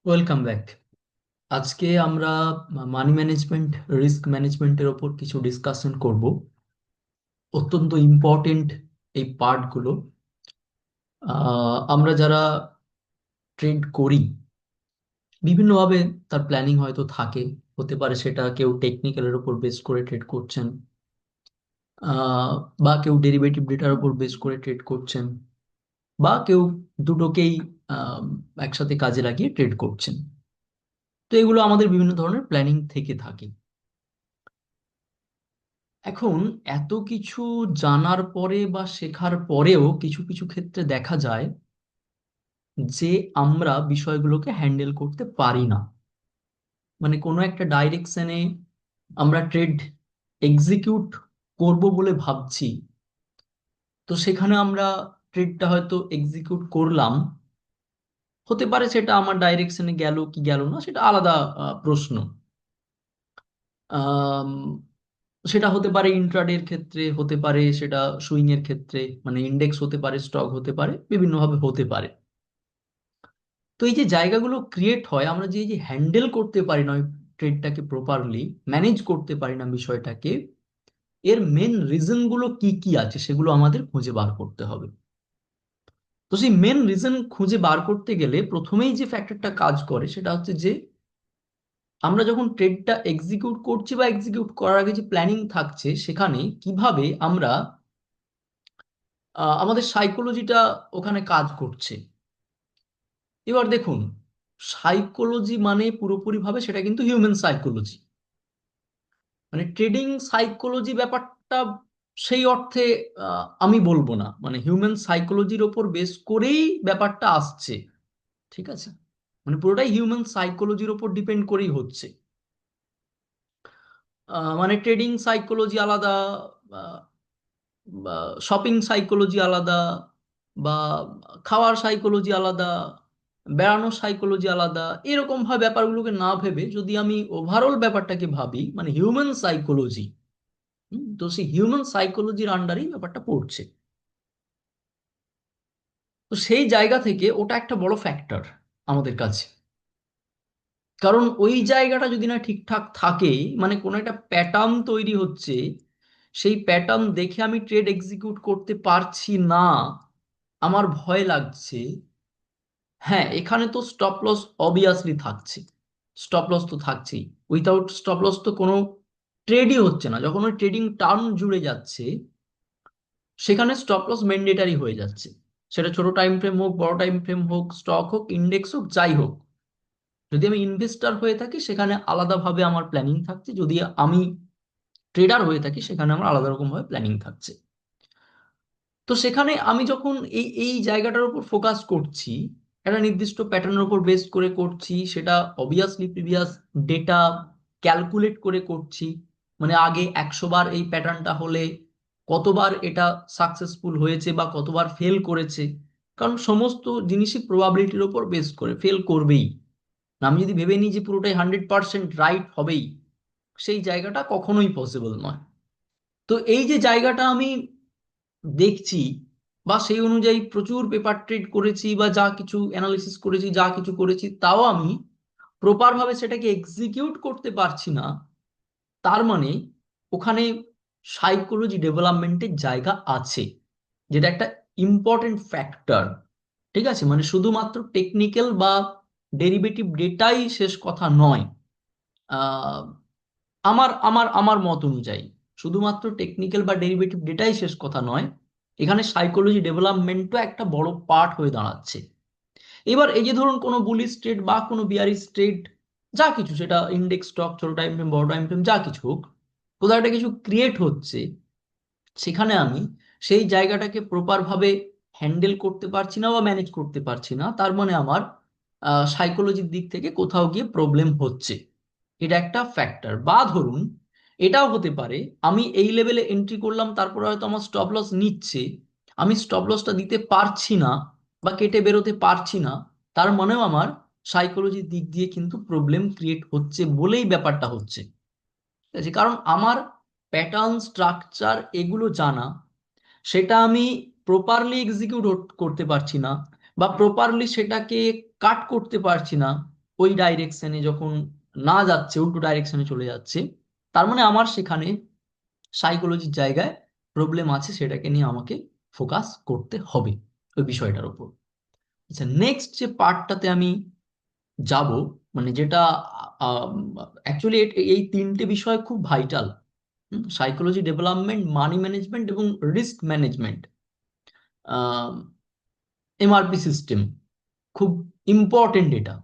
Welcome back. আজকে আমরা money management, risk ম্যানেজমেন্টের ওপর কিছু ডিসকাশন করব। অত্যন্ত ইম্পর্টেন্ট এই পার্টগুলো। আমরা যারা ট্রেড করি, বিভিন্নভাবে তার প্ল্যানিং হয়তো থাকে। হতে পারে সেটা কেউ টেকনিক্যালের ওপর বেস করে ট্রেড করছেন, আহ, বা কেউ ডেরিভেটিভ ডেটার ওপর বেস করে ট্রেড করছেন, বা কেউ দুটোকেই আহ, একসাথে কাজে লাগিয়ে ট্রেড করছেন। তো এগুলো আমাদের বিভিন্ন ধরনের প্ল্যানিং থেকে থাকে। এখন এত কিছু জানার পরে বা শেখার পরেও কিছু কিছু ক্ষেত্রে দেখা যায় যে আমরা বিষয়গুলোকে হ্যান্ডেল করতে পারি না। মানে কোনো একটা ডাইরেকশনে আমরা ট্রেড এক্সিকিউট করব বলে ভাবছি, তো সেখানে আমরা ট্রেডটা হয়তো এক্সিকিউট করলাম। হতে পারে সেটা আমার ডাইরেকশনে গেল কি গেল না, সেটা আলাদা প্রশ্ন। আম, সেটা হতে পারে ইন্ট্রাডের ক্ষেত্রে, হতে পারে সেটা সুইং এর ক্ষেত্রে, মানে ইন্ডেক্স হতে পারে, স্টক হতে পারে, বিভিন্নভাবে হতে পারে। তো এই যে জায়গাগুলো ক্রিয়েট হয়, আমরা যে এই যে হ্যান্ডেল করতে পারি না ট্রেডটাকে প্রপারলি, ম্যানেজ করতে পারি না বিষয়টাকে, এর মেন রিজন গুলো কি কি আছে সেগুলো আমাদের খুঁজে বার করতে হবে। তো সেই মেন রিজন খুঁজে বার করতে গেলে প্রথমেই যে ফ্যাক্টরটা কাজ করে সেটা হচ্ছে যে আমরা যখন ট্রেডটা এক্সিকিউট করছি বা এক্সিকিউট করার আগে যে প্ল্যানিং থাকছে, সেখানে কিভাবে আমরা আমাদের সাইকোলজিটা ওখানে কাজ করছে। এবার দেখুন, সাইকোলজি মানে পুরোপুরি ভাবে সেটা কিন্তু হিউম্যান সাইকোলজি। মানে ট্রেডিং সাইকোলজি ব্যাপারটা সেই অর্থে আমি বলবো না, মানে হিউম্যান সাইকোলজির ওপর বেস করেই ব্যাপারটা আসছে। ঠিক আছে, মানে পুরোটাই হিউম্যান সাইকোলজির ওপর ডিপেন্ড করেই হচ্ছে। মানে ট্রেডিং সাইকোলজি আলাদা, শপিং সাইকোলজি আলাদা, বা খাওয়ার সাইকোলজি আলাদা, বেড়ানোর সাইকোলজি আলাদা। এরকম ভাবে ব্যাপারগুলোকে না ভেবে যদি আমি ওভারঅল ব্যাপারটাকে ভাবি, মানে হিউম্যান সাইকোলজি, তো সেই হিউম্যান সাইকোলজির আন্ডারেই ব্যাপারটা পড়ছে। তো সেই জায়গা থেকে ওটা একটা বড় ফ্যাক্টর আমাদের কাছে। কারণ ওই জায়গাটা যদি না ঠিকঠাক থাকে, মানে কোনো একটা প্যাটার্ন তৈরি হচ্ছে, সেই প্যাটার্ন দেখে আমি ট্রেড এক্সিকিউট করতে পারছি না, আমার ভয় লাগছে। হ্যাঁ, এখানে তো স্টপ লস অবভিয়াসলি থাকছে। স্টপ লস তো থাকছেই। উইথাউট স্টপ লস তো কোনো ট্রেডই হচ্ছে না। যখন ওই ট্রেডিং টার্ম জুড়ে যাচ্ছে, সেখানে স্টপ লস ম্যান্ডেটারি হয়ে যাচ্ছে। সেটা ছোট টাইম ফ্রেম হোক, বড় টাইম ফ্রেম হোক, স্টক হোক, ইন্ডেক্স হোক, যাই হোক। যদি আমি ইনভেস্টর হয়ে থাকি সেখানে আলাদাভাবে আমার প্ল্যানিং থাকছে, যদি আমি ট্রেডার হয়ে থাকি সেখানে আমার আলাদা রকম ভাবে প্ল্যানিং থাকছে। তো সেখানে আমি যখন এই এই জায়গাটার উপর ফোকাস করছি, একটা নির্দিষ্ট প্যাটার্নের উপর বেস করে করছি, সেটা অবভিয়াসলি প্রিভিয়াস ডেটা ক্যালকুলেট করে করছি। মানে আগে 100 বার এই প্যাটার্নটা হলে কতবার এটা সাকসেসফুল হয়েছে বা কতবার ফেল করেছে। কারণ সমস্ত জিনিসই প্রবাবিলিটির উপর বেস করে ফেল করবেই। আমি যদি ভেবে নিই যে পুরোটাই 100% রাইট হবেই, সেই জায়গাটা কখনোই পসিবল নয়। তো এই যে জায়গাটা আমি দেখছি, বা সেই অনুযায়ী প্রচুর পেপার ট্রেড করেছি বা যা কিছু অ্যানালিসিস করেছি, যা কিছু করেছি, তাও আমি প্রপার ভাবে সেটাকে এক্সিকিউট করতে পারছি না, তার মানে ওখানে সাইকোলজি ডেভেলপমেন্টের জায়গা আছে, যেটা একটা ইম্পর্টেন্ট ফ্যাক্টর। ঠিক আছে, মানে শুধুমাত্র টেকনিক্যাল বা ডেরিভেটিভ ডেটাই শেষ কথা নয়। আহ, আমার আমার আমার মত অনুযায়ী শুধুমাত্র টেকনিক্যাল বা ডেরিভেটিভ ডেটাই শেষ কথা নয়, এখানে সাইকোলজি ডেভেলপমেন্টও একটা বড় পার্ট হয়ে দাঁড়াচ্ছে। এবার এই যে ধরুন কোনো বুলিশ ট্রেড বা কোনো বিয়ারিশ ট্রেড, যা কিছু, সেটা ইন্ডেক্স, স্টক, ছোট টাইম ফ্রেম, বড় টাইম ফ্রেম, যা কিছু হোক, কোথাও একটা কিছু ক্রিয়েট হচ্ছে, সেখানে আমি সেই জায়গাটাকে প্রপার ভাবে হ্যান্ডেল করতে পারছি না বা ম্যানেজ করতে পারছি না, তার মানে আমার সাইকোলজির দিক থেকে কোথাও গিয়ে প্রবলেম হচ্ছে। এটা একটা ফ্যাক্টর। বা ধরুন এটাও হতে পারে, আমি এই লেভেলে এন্ট্রি করলাম, তারপরে হয়তো আমার স্টপ লস নিচ্ছে, আমি স্টপ লসটা দিতে পারছি না বা কেটে বেরোতে পারছি না, তার মানেও আমার সাইকোলজির দিক দিয়ে কিন্তু প্রবলেম ক্রিয়েট হচ্ছে বলেই ব্যাপারটা হচ্ছে। ঠিক আছে, কারণ আমার প্যাটার্ন, স্ট্রাকচার এগুলো জানা, সেটা আমি প্রপারলি এক্সিকিউট করতে পারছি না, বা প্রপারলি সেটাকে কাট করতে পারছি না, ওই ডাইরেকশনে যখন না যাচ্ছে, উল্টো ডাইরেকশনে চলে যাচ্ছে, তার মানে আমার সেখানে সাইকোলজির জায়গায় প্রবলেম আছে, সেটাকে নিয়ে আমাকে ফোকাস করতে হবে ওই বিষয়টার উপর। আচ্ছা, নেক্সট যে পার্টটাতে আমি যাব, মানে যেটা অ্যাকচুয়ালি এই তিনটে বিষয় খুব vital: psychology development, money management এবং রিস্ক ম্যানেজমেন্ট, এমআরপি সিস্টেম, খুব ইম্পর্টেন্ট এটা।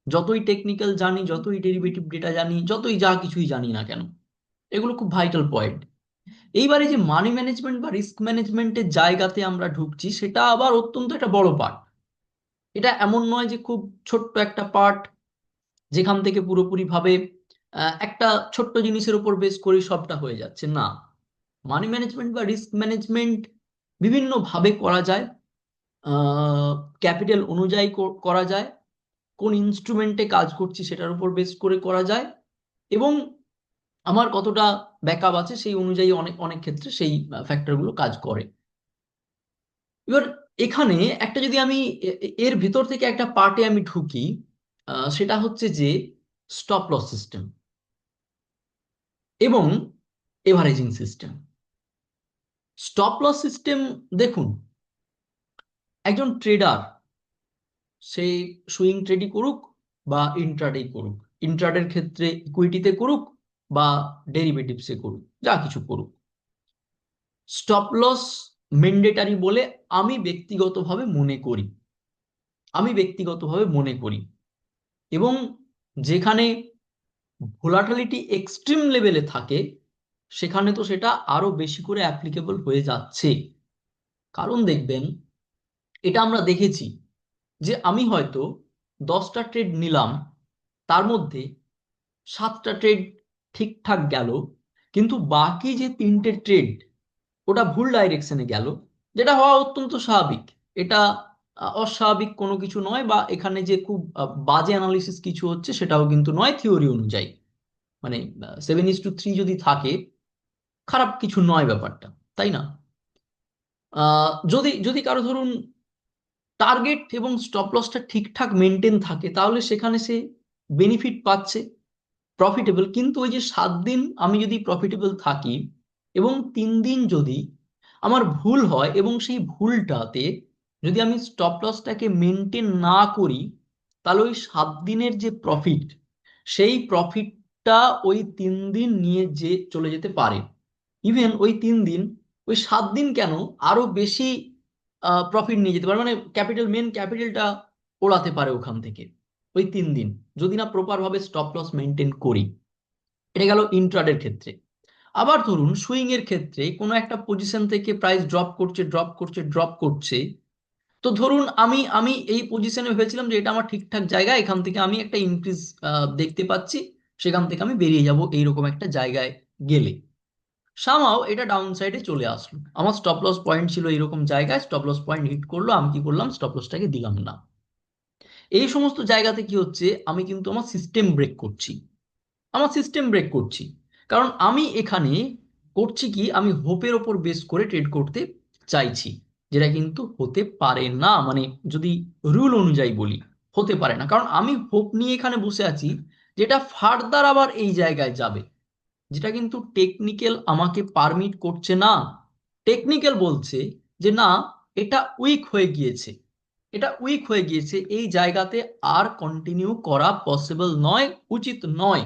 যতই টেকনিক্যাল জানি, যতই ডেরিভেটিভ ডেটা জানি, যতই যা কিছুই জানি না কেন, এগুলো খুব ভাইটাল পয়েন্ট। এইবারে যে মানি ম্যানেজমেন্ট বা রিস্ক ম্যানেজমেন্টের জায়গাতে আমরা ঢুকছি, সেটা আবার অত্যন্ত একটা বড় পার্ট। এটা এমন নয় যে খুব ছোট্ট একটা পার্ট যেখান থেকে পুরোপুরি ভাবে একটা ছোট্ট জিনিসের উপর বেস করে সবটা হয়ে যাচ্ছে, না। মানি ম্যানেজমেন্ট বা রিস্ক ম্যানেজমেন্ট বিভিন্ন ভাবে করা যায়। ক্যাপিটাল অনুযায়ী করা যায়, কোন ইনস্ট্রুমেন্টে কাজ করছি সেটার উপর বেস করে করা যায়, এবং আমার কতটা ব্যাকআপ আছে সেই অনুযায়ী অনেক অনেক ক্ষেত্রে সেই ফ্যাক্টরগুলো কাজ করে। এবার এখানে একটা যদি আমি এর ভিতর থেকে একটা পার্টে আমি ঢুকি, সেটা হচ্ছে যে স্টপ লস সিস্টেম এবং averaging system. Stop loss system, দেখুন, একজন ট্রেডার, সে সুইং ট্রেডই করুক বা ইন্ট্রাডে করুক, ইন্ট্রাডের ক্ষেত্রে ইকুইটিতে করুক বা ডেরিভেটিভসে করুক, যা কিছু করুক, স্টপ লস ম্যান্ডেটারি বলে আমি ব্যক্তিগতভাবে মনে করি। আমি ব্যক্তিগতভাবে মনে করি এবং যেখানে ভোলাটিলিটি এক্সট্রিম লেভেলে থাকে, সেখানে তো সেটা আরো বেশি করে অ্যাপ্লিকেবল হয়ে যাচ্ছে। কারণ দেখবেন, এটা আমরা দেখেছি যে আমি হয়তো 10টা ট্রেড নিলাম, তার মধ্যে 7টা ট্রেড ঠিকঠাক গেল, কিন্তু বাকি যে 3টে ট্রেড ওটা ভুল ডাইরেকশনে গেল, যেটা হওয়া অত্যন্ত স্বাভাবিক। এটা অস্বাভাবিক কোনো কিছু নয়, বা এখানে যে খুব বাজে অ্যানালিসিস কিছু হচ্ছে সেটাও কিন্তু নয় থিওরি অনুযায়ী। মানে 7:3 যদি থাকে, খারাপ কিছু নয় ব্যাপারটা, তাই না? যদি যদি কারো ধরুন টার্গেট এবং স্টপ লসটা ঠিকঠাক মেনটেন থাকে, তাহলে সেখানে সে বেনিফিট পাচ্ছে, প্রফিটেবল। কিন্তু ওই যে 7 দিন আমি যদি প্রফিটেবল থাকি এবং 3 দিন যদি আমার ভুল হয়, এবং সেই ভুলটাতে যদি আমি স্টপ লসটাকে মেনটেন না করি, তাহলে ওই 7 দিনের যে প্রফিট, সেই প্রফিটটা ওই 3 দিন নিয়ে যে চলে যেতে পারে। ইভেন ওই 3 দিন, ওই 7 দিন কেন, আরো বেশি প্রফিট নিয়ে যেতে পারে, মানে মেন ক্যাপিটালটা ওড়াতে পারে ওখান থেকে ওই 3 দিন, যদি না প্রপার ভাবে স্টপ লস মেনটেন করি। এটা গেল ইন্ট্রাডের ক্ষেত্রে। আবার ধরুন সুইং এর ক্ষেত্রে কোনো একটা পজিশন থেকে প্রাইস ড্রপ করছে, ড্রপ করছে, ড্রপ করছে। তো ধরুন আমি আমি এই পজিশনে ভেবেছিলাম যে এটা আমার ঠিকঠাক জায়গা, এখান থেকে আমি একটা ইনক্রিজ দেখতে পাচ্ছি, সেখান থেকে আমি বেরিয়ে যাব এইরকম একটা জায়গায় গেলে। সামাও এটা ডাউন সাইডে চলে আসলো, আমার স্টপ লস পয়েন্ট ছিল এইরকম জায়গায়, স্টপ লস পয়েন্ট হিট করলো, আমি কি করলাম, স্টপ লসটাকে দিলাম না। এই সমস্ত জায়গাতে কি হচ্ছে, আমি কিন্তু আমার সিস্টেম ব্রেক করছি, আমার সিস্টেম ব্রেক করছি। কারণ আমি এখানে করছি কি, আমি হোপের ওপর বেস করে ট্রেড করতে চাইছি, যেটা কিন্তু হতে পারে না। মানে যদি রুল অনুযায়ী বলি, হতে পারে না, কারণ আমি হোপ নিয়ে এখানে বসে আছি, যেটা ফার্দার আবার এই জায়গায় যাবে, যেটা কিন্তু টেকনিক্যাল আমাকে পারমিট করছে না। টেকনিক্যাল বলছে যে না, এটা উইক হয়ে গিয়েছে, এটা উইক হয়ে গিয়েছে, এই জায়গাতে আর কন্টিনিউ করা পসিবল নয়, উচিত নয়।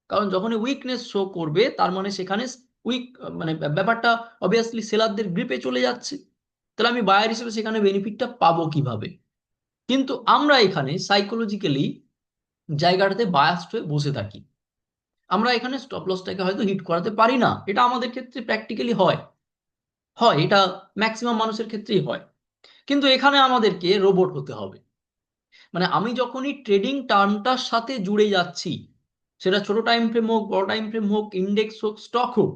কারণ যখন উইকনেস শো করবে, তার মানে সেখানে উইক, মানে ব্যাপারটা অবভিয়াসলি সেলারদের গ্রিপে চলে যাচ্ছে। তাহলে আমি বায়ার হিসেবে সেখানে বেনিফিটটা পাবো কিভাবে? কিন্তু আমরা এখানে সাইকোলজিক্যালি জায়গাটাতে বায়াসড হয়ে বসে থাকি, আমরা এখানে স্টপ লসটাকে হয়তো হিট করাতে পারি না। এটা আমাদের ক্ষেত্রে প্র্যাকটিক্যালি হয়, হয় এটা ম্যাক্সিমাম মানুষের ক্ষেত্রেই হয়। কিন্তু এখানে আমাদেরকে রোবট হতে হবে। মানে আমি যখনই ট্রেডিং টার্মটার সাথে জুড়ে যাচ্ছি, সেটা ছোট টাইম ফ্রেম হোক, বড় টাইম ফ্রেম হোক, ইন্ডেক্স হোক, স্টক হোক,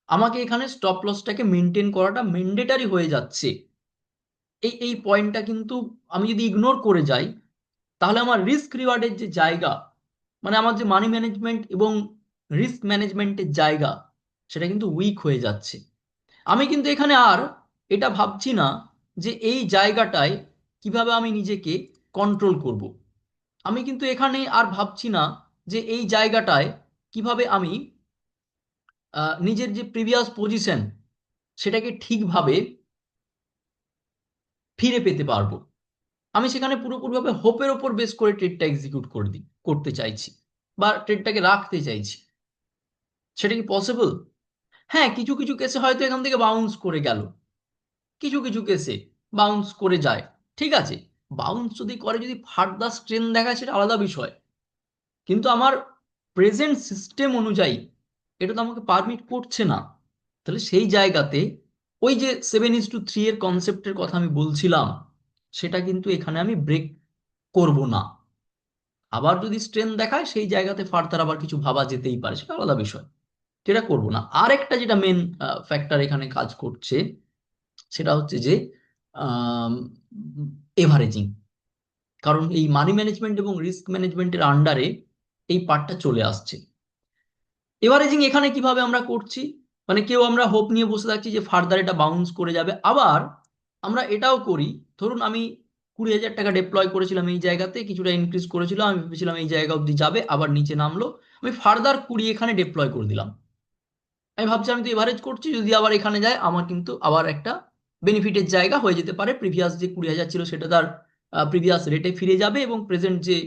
আমাকে এখানে স্টপ লসটাকে মেনটেন করাটা ম্যান্ডেটারি হয়ে যাচ্ছে। এই এই পয়েন্টটা কিন্তু আমি যদি ইগনোর করে যাই, তাহলে আমার রিস্ক রিওয়ার্ডের যে জায়গা, মানে আমার যে মানি ম্যানেজমেন্ট এবং রিস্ক ম্যানেজমেন্টের জায়গা, সেটা কিন্তু উইক হয়ে যাচ্ছে। আমি কিন্তু এখানে আর এটা ভাবছি না যে এই জায়গাটায় কিভাবে আমি নিজেকে কন্ট্রোল করব। আমি কিন্তু এখানে আর ভাবছি না যে এই জায়গাটায় কিভাবে আমি নিজের যে প্রিভিয়াস পজিশন সেটাকে ঠিকভাবে ফিরে পেতে পারবো। আমি সেখানে পুরোপুরিভাবে হোপের ওপর বেস করে ট্রেডটা এক্সিকিউট করতে চাইছি বা ট্রেডটাকে রাখতে চাইছি। সেটা কি পসিবল? হ্যাঁ, কিছু কিছু কেসে হয়তো এখান থেকে বাউন্স করে গেল, কিছু কিছু কেসে বাউন্স করে যায়, ঠিক আছে। বাউন্স যদি করে, যদি ফার্দার স্ট্রেন দেখায়, সেটা আলাদা বিষয়। কিন্তু আমার প্রেজেন্ট সিস্টেম অনুযায়ী এটা তো আমাকে পারমিট করছে না। তাহলে সেই জায়গাতে ওই যে 7:3 এর কনসেপ্টের কথা আমি বলছিলাম, সেটা কিন্তু এখানে আমি ব্রেক করব না। আবার যদি স্ট্রেন দেখায়, সেই জায়গাতে ফার্দার আবার কিছু ভাবা যেতেই পারে, সেটা আলাদা বিষয়। যেটা করব না। আর একটা যেটা মেন ফ্যাক্টর এখানে কাজ করছে, সেটা হচ্ছে যে এভারেজিং। কারণ এই মানি ম্যানেজমেন্ট এবং রিস্ক ম্যানেজমেন্টের আন্ডারে এই পার্টটা চলে আসছে। এভারেজিং এখানে কিভাবে আমরা করছি, মানে কেউ আমরা হোপ নিয়ে বসে থাকছি যে ফার্দার এটা বাউন্স করে যাবে। আবার আমরা এটাও করি, ধরুন আমি 20,000 টাকা ডিপ্লয় করেছিলাম এই জায়গাতে, কিছুটা ইনক্রিজ করেছিলাম, আমি ভেবেছিলাম এই জায়গা অবধি যাবে, আবার নিচে নামলো, আমি ফার্দার 20 এখানে ডিপ্লয় করে দিলাম। আমি ভাবছি আমি তো এভারেজ করছি, যদি আবার এখানে যায় আমার কিন্তু আবার একটা বেনিফিটের জায়গা হয়ে যেতে পারে। প্রিভিয়াস যে 20,000 ছিল সেটা তার প্রিভিয়াস রেটে ফিরে যাবে, এবং প্রেজেন্ট যে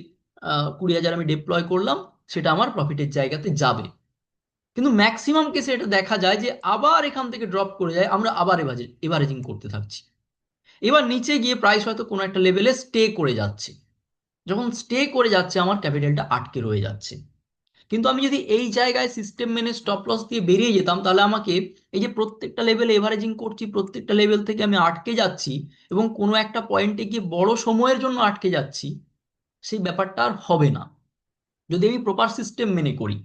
20,000 আমি ডিপ্লয় করলাম সেটা আমার প্রফিটের জায়গাতে যাবে। কিন্তু ম্যাক্সিমাম কেসে এটা দেখা যায় যে আবার এখান থেকে ড্রপ করে যায়, আমরা আবার এভারেজিং করতে থাকছি। এবার নিচে গিয়ে প্রাইস হয়তো কোনো একটা লেভেলে স্টে করে যাচ্ছে। যখন স্টে করে যাচ্ছে, আমার ক্যাপিটালটা আটকে রয়ে যাচ্ছে। কিন্তু আমি যদি এই জায়গায় সিস্টেম মেনে স্টপ লস দিয়ে বেরিয়ে যেতাম, তাহলে আমাকে এই যে প্রত্যেকটা লেভেলে এভারেজিং করছি, প্রত্যেকটা লেভেল থেকে আমি আটকে যাচ্ছি এবং কোনো একটা পয়েন্টে গিয়ে বড় সময়ের জন্য আটকে যাচ্ছি, সেই ব্যাপারটা আর হবে না যদি আমি প্রপার সিস্টেম মেনে করি।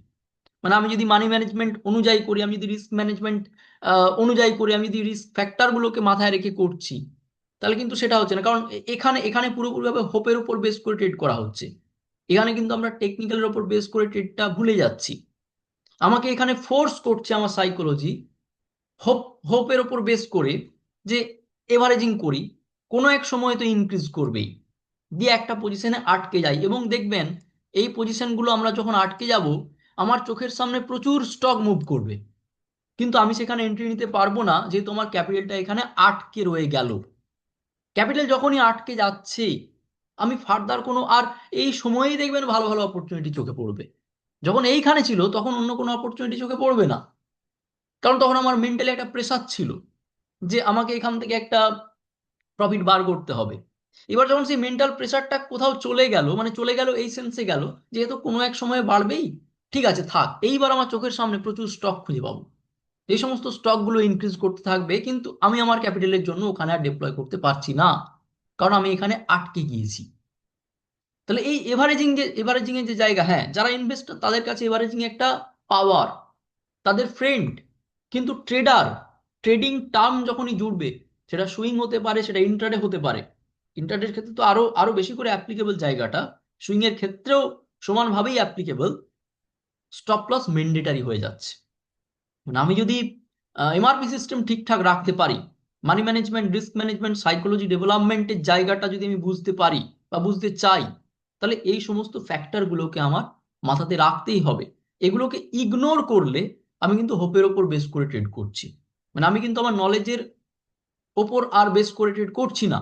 মানে আমি যদি মানি ম্যানেজমেন্ট অনুযায়ী করি, আমি যদি রিস্ক ম্যানেজমেন্ট অনুযায়ী করি, আমি যদি রিস্ক ফ্যাক্টরগুলোকে মাথায় রেখে করছি, তাহলে কিন্তু সেটা হচ্ছে না। কারণ এখানে এখানে পুরোপুরিভাবে হোপের উপর বেস করে ট্রেড করা হচ্ছে। এখানে কিন্তু আমরা টেকনিক্যালের উপর বেস করে ট্রেডটা ভুলে যাচ্ছি। আমাকে এখানে ফোর্স করছে আমার সাইকোলজি, হোপ হোপের ওপর বেস করে, যে এভারেজিং করি, কোনো এক সময় তো ইনক্রিজ করবেই, দিয়ে একটা পজিশনে আটকে যাই। এবং দেখবেন এই পজিশনগুলো আমরা যখন আটকে যাব, আমার চোখের সামনে প্রচুর স্টক মুভ করবে, কিন্তু আমি সেখানে এন্ট্রি নিতে পারবো না, যে তোমার ক্যাপিটালটা এখানে আটকে রয়ে গেল। ক্যাপিটাল যখনই আটকে যাচ্ছে, আমি ফার্দার কোনো আর এই সময়েই দেখবেন ভালো ভালো অপরচুনিটি চোখে পড়বে। যখন এইখানে ছিল তখন অন্য কোনো অপরচুনিটি চোখে পড়বে না, কারণ তখন আমার মেন্টালি একটা প্রেসার ছিল যে আমাকে এখান থেকে একটা প্রফিট বার করতে হবে। এবার যখন সেই মেন্টাল প্রেসারটা কোথাও চলে গেল, মানে চলে গেল এই সেন্সে গেল, যেহেতু কোনো এক সময় বাড়বেই, ঠিক আছে থাক, এইবার আমার চোখের সামনে প্রচুর স্টক খুঁজে পাবো। এই সমস্ত স্টকগুলো ইনক্রিজ করতে থাকবে, কিন্তু আমি আমার ক্যাপিটালের জন্য ওখানে আর ডিপ্লয় করতে পারছি না, কারণ আমি এখানে আটকে গিয়েছি। তাহলে এই এভারেজিং এর যে জায়গা, হ্যাঁ, যারা ইনভেস্টর তাদের কাছে এভারেজিং একটা পাওয়ার, তাদের ফ্রেন্ড। কিন্তু ট্রেডার, ট্রেডিং টার্ম যখনই জুড়বে, সেটা সুইং হতে পারে, সেটা ইন্ট্রাডে হতে পারে। ইন্ট্রাডের ক্ষেত্রে তো আরো আরো বেশি করে অ্যাপ্লিকেবল জায়গাটা, সুইং এর ক্ষেত্রেও সমানভাবেই অ্যাপ্লিকেবল। স্টপ লস ম্যান্ডেটারি হয়ে যাচ্ছে। মানে আমি যদি এমআরপি সিস্টেম ঠিকঠাক রাখতে পারি, money management, risk management, psychology ডেভেলপমেন্টের জায়গাটা যদি আমি বুঝতে পারি বা বুঝতে চাই, তাহলে এই সমস্ত ফ্যাক্টরগুলোকে আমার মাথাতে রাখতেই হবে। এগুলোকে ইগনোর করলে আমি কিন্তু হোপের ওপর বেস করে ট্রেড করছি। মানে আমি কিন্তু আমার নলেজের ওপর আর বেস করে ট্রেড করছি না।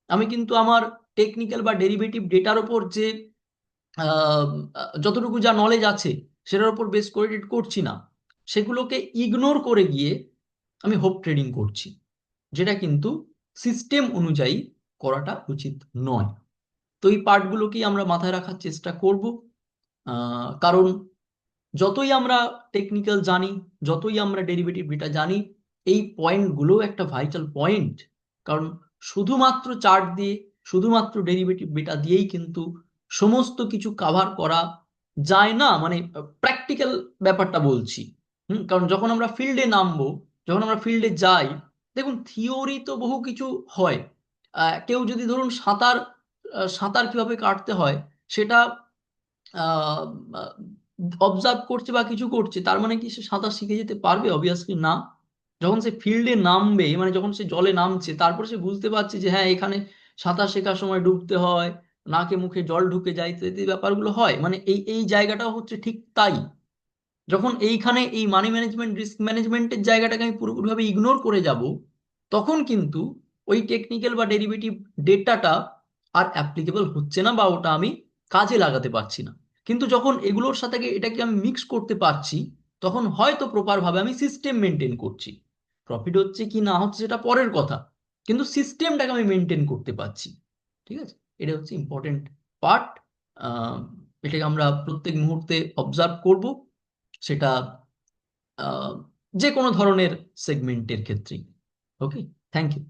আমি কিন্তু আমার টেকনিক্যাল বা ডেরিভেটিভ ডেটার ওপর যে আহ, যতটুকু যা নলেজ আছে সেটার উপর বেস করে ট্রেড করছি না, সেগুলোকে ইগনোর করে গিয়ে আমি হোপ ট্রেডিং করছি, যেটা কিন্তু সিস্টেম অনুযায়ী করাটা উচিত নয়। তো এই পার্টগুলোকেই আমরা মাথায় রাখার চেষ্টা করব। কারণ যতই আমরা টেকনিক্যাল জানি, যতই আমরা ডেরিভেটিভ ডেটা জানি, এই পয়েন্টগুলো একটা ভাইটাল পয়েন্ট। কারণ শুধুমাত্র চার্ট দিয়ে, শুধুমাত্র ডেরিভেটিভ ডেটা দিয়েই কিন্তু সমস্ত কিছু কাভার করা যায় না, মানে প্র্যাকটিক্যাল ব্যাপারটা বলছি। কারণ যখন আমরা ফিল্ডে নামবো, যখন আমরা ফিল্ডে যাই, দেখুন থিওরি তো বহু কিছু হয়। কেউ যদি ধরুন সাঁতার, সাঁতার কিভাবে কাটতে হয় সেটা অবজার্ভ করছে বা কিছু করছে, তার মানে কি সে সাঁতার শিখে যেতে পারবে? অবভিয়াসলি না। যখন সে ফিল্ডে নামবে, মানে যখন সে জলে নামছে, তারপর সে বুঝতে পারছে যে হ্যাঁ, এখানে সাঁতার শেখার সময় ডুবতে হয়, নাকে মুখে জল ঢুকে যায়, তো এই ব্যাপারগুলো হয়, মানে এই এই জায়গাটাও হচ্ছে ঠিক তাই। যখন এইখানে এই মানি ম্যানেজমেন্ট রিস্ক ম্যানেজমেন্টের জায়গাটাকে আমি পুরোপুরিভাবে ইগনোর করে যাব, তখন কিন্তু ওই টেকনিক্যাল বা ডেরিভেটিভ ডেটাটা আর অ্যাপ্লিকেবল হচ্ছে না, বা ওটা আমি কাজে লাগাতে পারছি না। কিন্তু যখন এগুলোর সাথে এটাকে আমি মিক্স করতে পারছি, তখন হয়তো প্রপারভাবে আমি সিস্টেম মেনটেন করছি। প্রফিট হচ্ছে কি না হচ্ছে সেটা পরের কথা, কিন্তু সিস্টেমটাকে আমি মেনটেন করতে পারছি। ঠিক আছে, এটা হচ্ছে ইম্পর্টেন্ট পার্ট। এটাকে আমরা প্রত্যেক মুহূর্তে অবজার্ভ করব, সেটা আহ, যে কোনো ধরনের সেগমেন্টের ক্ষেত্রেই। ওকে, থ্যাংক ইউ।